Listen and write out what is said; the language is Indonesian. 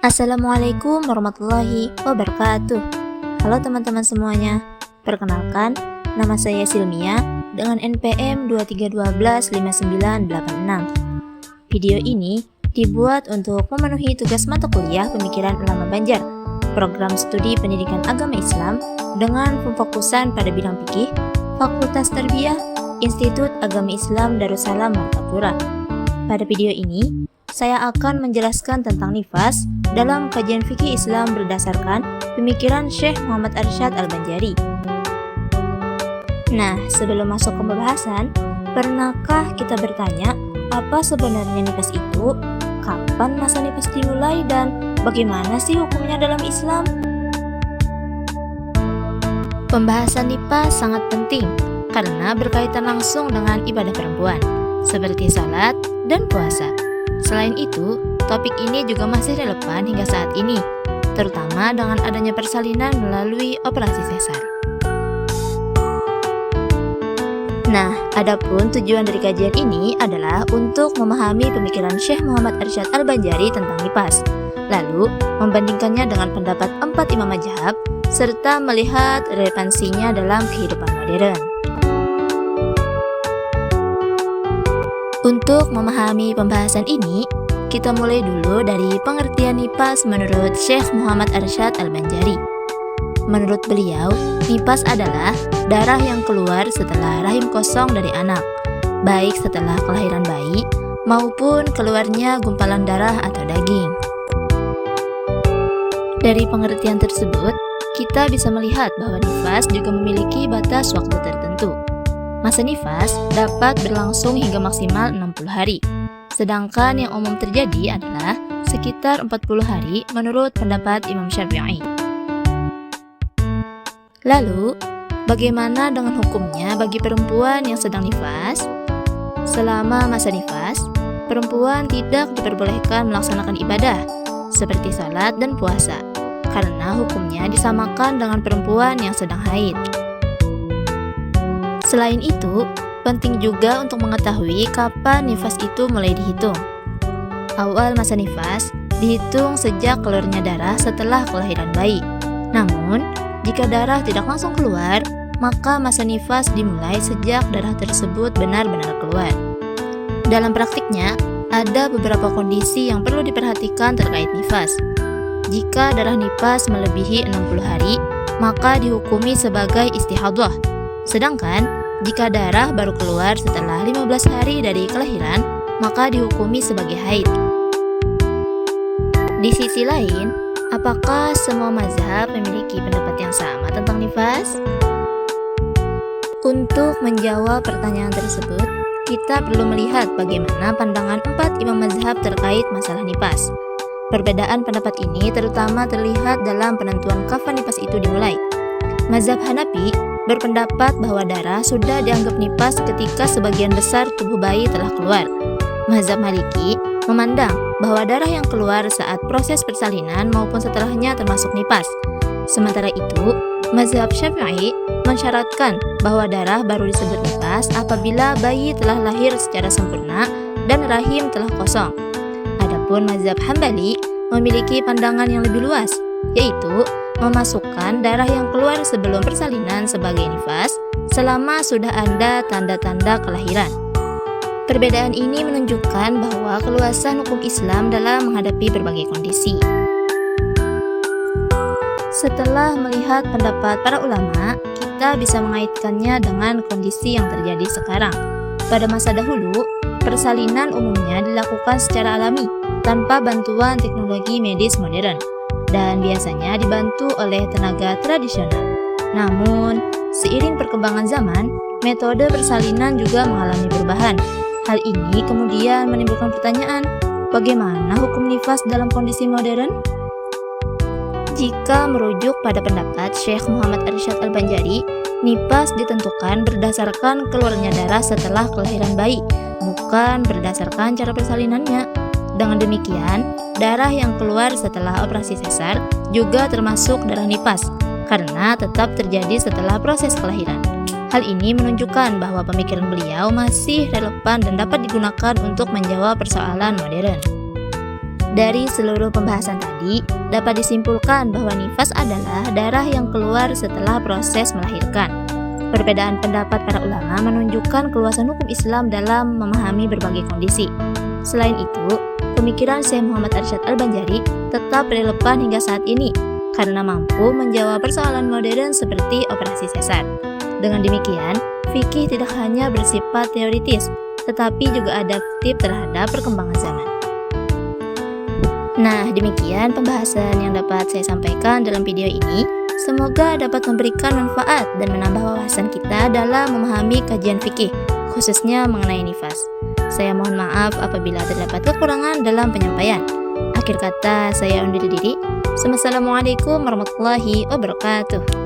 Assalamualaikum warahmatullahi wabarakatuh. Halo teman-teman semuanya. Perkenalkan, nama saya Silmia dengan NPM 23125986. Video ini dibuat untuk memenuhi tugas mata kuliah Pemikiran Ulama Banjar, program studi pendidikan agama Islam dengan pemfokusan pada bidang fikih, Fakultas Tarbiyah, Institut Agama Islam Darussalam Martapura. Pada video ini, saya akan menjelaskan tentang nifas dalam kajian fikih Islam berdasarkan pemikiran Syekh Muhammad Arsyad Al-Banjari. Nah, sebelum masuk ke pembahasan, pernahkah kita bertanya apa sebenarnya nifas itu, kapan masa nifas dimulai, dan bagaimana sih hukumnya dalam Islam? Pembahasan nifas sangat penting karena berkaitan langsung dengan ibadah perempuan, seperti salat dan puasa. Selain itu, topik ini juga masih relevan hingga saat ini, terutama dengan adanya persalinan melalui operasi sesar. Nah, adapun tujuan dari kajian ini adalah untuk memahami pemikiran Syekh Muhammad Arsyad Al-Banjari tentang nifas, lalu membandingkannya dengan pendapat 4 imam mazhab, serta melihat relevansinya dalam kehidupan modern. Untuk memahami pembahasan ini, kita mulai dulu dari pengertian nifas menurut Syekh Muhammad Arsyad Al-Banjari. Menurut beliau, nifas adalah darah yang keluar setelah rahim kosong dari anak, baik setelah kelahiran bayi maupun keluarnya gumpalan darah atau daging. Dari pengertian tersebut, kita bisa melihat bahwa nifas juga memiliki batas waktu tertentu. Masa nifas dapat berlangsung hingga maksimal 60 hari, sedangkan yang umum terjadi adalah sekitar 40 hari menurut pendapat Imam Syafi'i. Lalu, bagaimana dengan hukumnya bagi perempuan yang sedang nifas? Selama masa nifas, perempuan tidak diperbolehkan melaksanakan ibadah seperti salat dan puasa, karena hukumnya disamakan dengan perempuan yang sedang haid. Selain itu, penting juga untuk mengetahui kapan nifas itu mulai dihitung. Awal masa nifas dihitung sejak keluarnya darah setelah kelahiran bayi. Namun, jika darah tidak langsung keluar, maka masa nifas dimulai sejak darah tersebut benar-benar keluar. Dalam praktiknya, ada beberapa kondisi yang perlu diperhatikan terkait nifas. Jika darah nifas melebihi 60 hari, maka dihukumi sebagai istihadah. Sedangkan, jika darah baru keluar setelah 15 hari dari kelahiran, maka dihukumi sebagai haid. Di sisi lain, apakah semua mazhab memiliki pendapat yang sama tentang nifas? Untuk menjawab pertanyaan tersebut, kita perlu melihat bagaimana pandangan 4 imam mazhab terkait masalah nifas. Perbedaan pendapat ini terutama terlihat dalam penentuan kapan nifas itu dimulai. Mazhab Hanafi berpendapat bahwa darah sudah dianggap nifas ketika sebagian besar tubuh bayi telah keluar. Mazhab Maliki memandang bahwa darah yang keluar saat proses persalinan maupun setelahnya termasuk nifas. Sementara itu, mazhab Syafi'i mensyaratkan bahwa darah baru disebut nifas apabila bayi telah lahir secara sempurna dan rahim telah kosong. Adapun mazhab Hambali memiliki pandangan yang lebih luas, yaitu memasukkan darah yang keluar sebelum persalinan sebagai nifas selama sudah ada tanda-tanda kelahiran. Perbedaan ini menunjukkan bahwa keluasan hukum Islam dalam menghadapi berbagai kondisi. Setelah melihat pendapat para ulama, kita bisa mengaitkannya dengan kondisi yang terjadi sekarang. Pada masa dahulu, persalinan umumnya dilakukan secara alami tanpa bantuan teknologi medis modern, dan biasanya dibantu oleh tenaga tradisional. Namun, seiring perkembangan zaman, metode persalinan juga mengalami perubahan. Hal ini kemudian menimbulkan pertanyaan, bagaimana hukum nifas dalam kondisi modern? Jika merujuk pada pendapat Syekh Muhammad Arsyad Al-Banjari, nifas ditentukan berdasarkan keluarnya darah setelah kelahiran bayi, bukan berdasarkan cara persalinannya. Dengan demikian, darah yang keluar setelah operasi sesar juga termasuk darah nifas, karena tetap terjadi setelah proses kelahiran. Hal ini menunjukkan bahwa pemikiran beliau masih relevan dan dapat digunakan untuk menjawab persoalan modern. Dari seluruh pembahasan tadi, dapat disimpulkan bahwa nifas adalah darah yang keluar setelah proses melahirkan. Perbedaan pendapat para ulama menunjukkan keluasan hukum Islam dalam memahami berbagai kondisi. Selain itu, pemikiran Syekh Muhammad Arsyad Al-Banjari tetap relevan hingga saat ini karena mampu menjawab persoalan modern seperti operasi sesar. Dengan demikian, fikih tidak hanya bersifat teoritis, tetapi juga adaptif terhadap perkembangan zaman. Nah, demikian pembahasan yang dapat saya sampaikan dalam video ini. Semoga dapat memberikan manfaat dan menambah wawasan kita dalam memahami kajian fikih, khususnya mengenai nifas. Saya mohon maaf apabila terdapat kekurangan dalam penyampaian. Akhir kata, saya undur diri. Wassalamualaikum warahmatullahi wabarakatuh.